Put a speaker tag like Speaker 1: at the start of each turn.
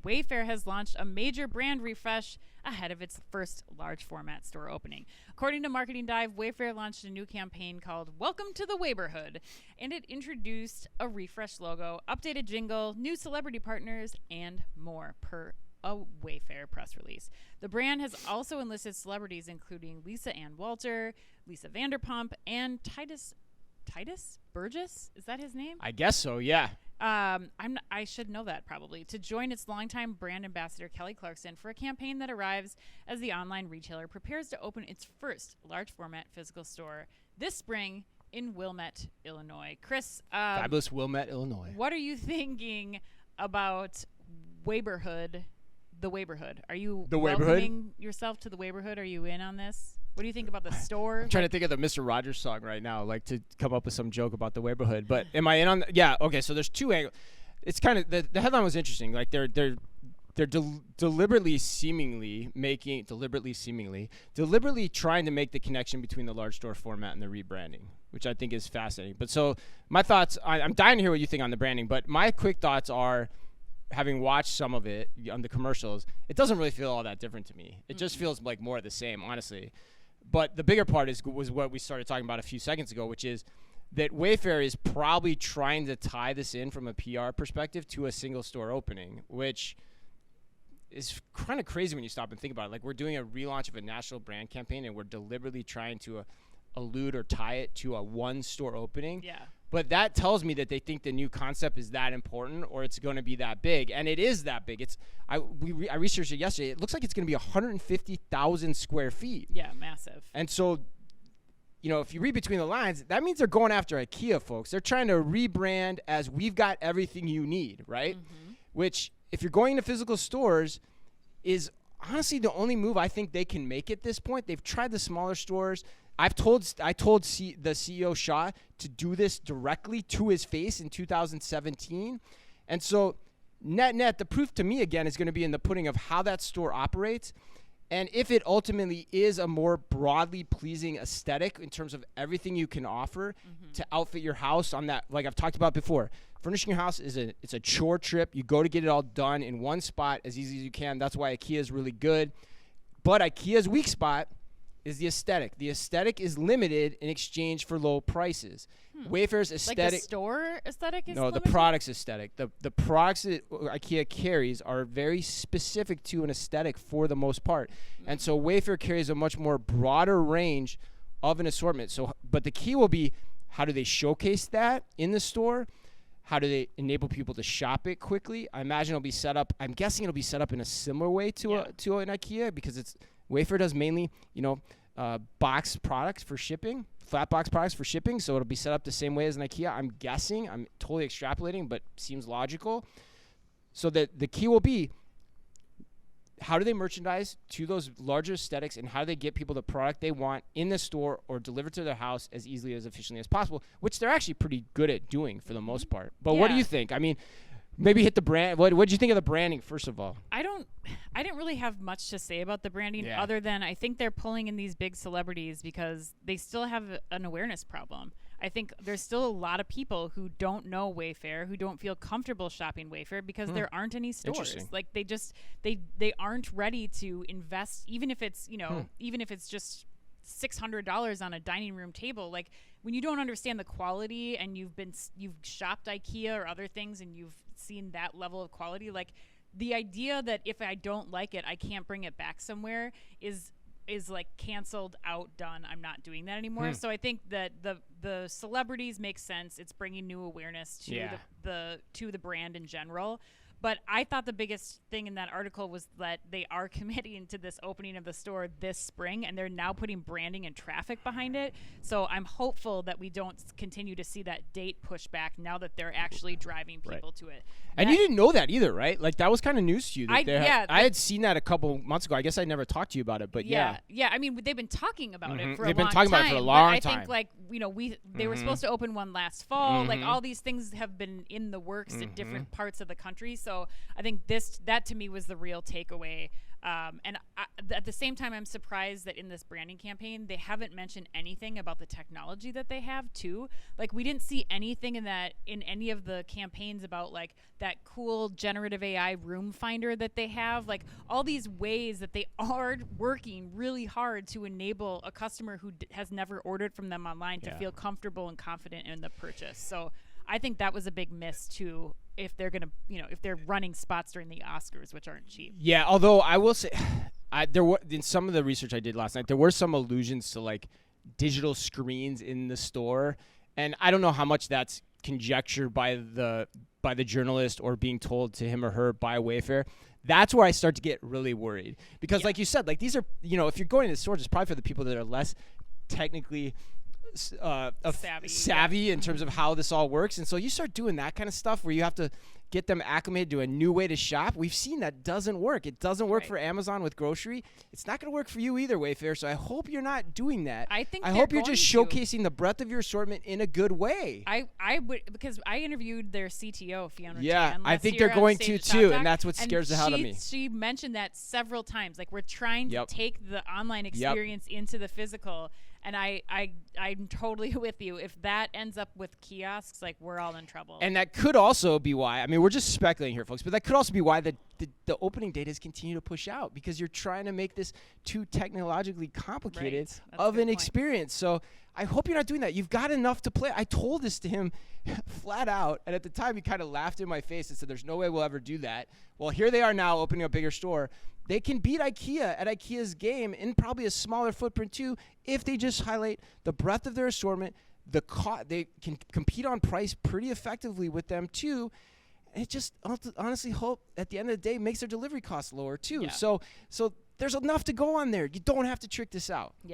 Speaker 1: Wayfair has launched a major brand refresh ahead of its first large format store opening. According to Marketing Dive, Wayfair launched a new campaign called Welcome to the WayborHood, and it introduced a refreshed logo, updated jingle, new celebrity partners, and more per a Wayfair press release. The brand has also enlisted celebrities including Lisa Ann Walter, Lisa Vanderpump, and Tituss Burgess. Is that his name?
Speaker 2: I guess so, yeah.
Speaker 1: I should know that probably, to join its longtime brand ambassador Kelly Clarkson for a campaign that arrives as the online retailer prepares to open its first large format physical store this spring in Wilmette, Illinois. Chris,
Speaker 2: Fabulous Wilmette, Illinois.
Speaker 1: What are you thinking about WayborHood? The WayborHood. Are you welcoming yourself to the WayborHood? Are you in on this? What do you think about the store?
Speaker 2: I'm trying to think of the Mr. Rogers song right now, like to come up with some joke about the WayborHood. But am I in on? Yeah. Okay. So there's two angles. It's kind of the headline was interesting. Like they're deliberately trying to make the connection between the large store format and the rebranding, which I think is fascinating. But so my thoughts, I'm dying to hear what you think on the branding, but my quick thoughts are, having watched some of it on the commercials, it doesn't really feel all that different to me. It just feels like more of the same, honestly. But the bigger part was what we started talking about a few seconds ago, which is that Wayfair is probably trying to tie this in from a PR perspective to a single store opening, which is kind of crazy when you stop and think about it. Like, we're doing a relaunch of a national brand campaign, and we're deliberately trying to allude or tie it to a one store opening.
Speaker 1: Yeah.
Speaker 2: But that tells me that they think the new concept is that important, or it's going to be that big, and it is that big. I researched it yesterday. It looks like it's going to be 150,000 square feet.
Speaker 1: Yeah, massive.
Speaker 2: And so, if you read between the lines, that means they're going after IKEA, folks. They're trying to rebrand as we've got everything you need, right? Mm-hmm. Which, if you're going to physical stores, is honestly the only move I think they can make at this point. They've tried the smaller stores. I told the CEO Shaw to do this directly to his face in 2017. And so net, the proof to me, again, is going to be in the pudding of how that store operates. And if it ultimately is a more broadly pleasing aesthetic in terms of everything you can offer to outfit your house on that, like I've talked about before, furnishing your house it's a chore trip. You go to get it all done in one spot as easy as you can. That's why IKEA is really good. But IKEA's weak spot is the aesthetic. The aesthetic is limited in exchange for low prices. Wayfair's aesthetic...
Speaker 1: Like the store aesthetic is limited?
Speaker 2: The product's aesthetic. The products that IKEA carries are very specific to an aesthetic for the most part. And so Wayfair carries a much more broader range of an assortment. But the key will be, how do they showcase that in the store? How do they enable people to shop it quickly? I'm guessing it'll be set up in a similar way to an IKEA, because Wayfair does mainly, box products for shipping, flat box products for shipping. So it'll be set up the same way as an IKEA. I'm guessing. I'm totally extrapolating, but seems logical. So that the key will be, how do they merchandise to those larger aesthetics, and how do they get people the product they want in the store or delivered to their house as easily, as efficiently as possible, which they're actually pretty good at doing for the most part. But what do you think? I mean, maybe hit the brand. What did you think of the branding, first of all?
Speaker 1: I didn't really have much to say about the branding other than I think they're pulling in these big celebrities because they still have an awareness problem. I think there's still a lot of people who don't know Wayfair, who don't feel comfortable shopping Wayfair because there aren't any stores. Like they aren't ready to invest, even if it's, even if it's just $600 on a dining room table. Like, when you don't understand the quality and you've shopped IKEA or other things and you've seen that level of quality, like, the idea that if I don't like it, I can't bring it back somewhere is like canceled out, done. I'm not doing that anymore. So I think that the celebrities make sense. It's bringing new awareness to the brand in general. But I thought the biggest thing in that article was that they are committing to this opening of the store this spring, and they're now putting branding and traffic behind it. So I'm hopeful that we don't continue to see that date push back now that they're actually driving people to it.
Speaker 2: And you didn't know that either, right? Like, that was kind of news to you. I had seen that a couple months ago. I guess I never talked to you about it, but yeah. I mean, they've been talking about it for a long time. They've been talking about it for a long time. I think, like, they were supposed to open one last fall. Like, all these things have been in the works in different parts of the country. So I think that to me was the real takeaway.
Speaker 1: At the same time, I'm surprised that in this branding campaign, they haven't mentioned anything about the technology that they have too. Like, we didn't see anything in any of the campaigns about like that cool generative AI room finder that they have. Like, all these ways that they are working really hard to enable a customer who has never ordered from them online to feel comfortable and confident in the purchase. So I think that was a big miss too, if they're gonna, if they're running spots during the Oscars, which aren't cheap.
Speaker 2: Yeah, although I will say, there were, in some of the research I did last night, there were some allusions to like digital screens in the store, and I don't know how much that's conjecture by the journalist or being told to him or her by Wayfair. That's where I start to get really worried, because like you said, like these are, if you're going to the stores, it's probably for the people that are less technically savvy in terms of how this all works. And so you start doing that kind of stuff where you have to get them acclimated to a new way to shop. We've seen that doesn't work. It doesn't work for Amazon with grocery. It's not going to work for you either, Wayfair. So I hope you're not doing that.
Speaker 1: I
Speaker 2: hope you're just showcasing the breadth of your assortment in a good way.
Speaker 1: I would, because I interviewed their CTO, Fiona.
Speaker 2: Yeah, I think they're going to too, and that's what scares the hell out of me.
Speaker 1: She mentioned that several times. Like, we're trying to take the online experience into the physical. And I'm totally with you. If that ends up with kiosks, like, we're all in trouble.
Speaker 2: And that could also be why, I mean, we're just speculating here, folks, but that could also be why the opening date has continued to push out, because you're trying to make this too technologically complicated of an experience. So I hope you're not doing that. You've got enough to play. I told this to him flat out, and at the time he kind of laughed in my face and said, there's no way we'll ever do that. Well, here they are now opening a bigger store. They can beat IKEA at IKEA's game in probably a smaller footprint too, if they just highlight the breadth of their assortment. They can compete on price pretty effectively with them too. And it just, honestly, hope at the end of the day makes their delivery costs lower too. Yeah. So there's enough to go on there. You don't have to trick this out.
Speaker 1: Yeah.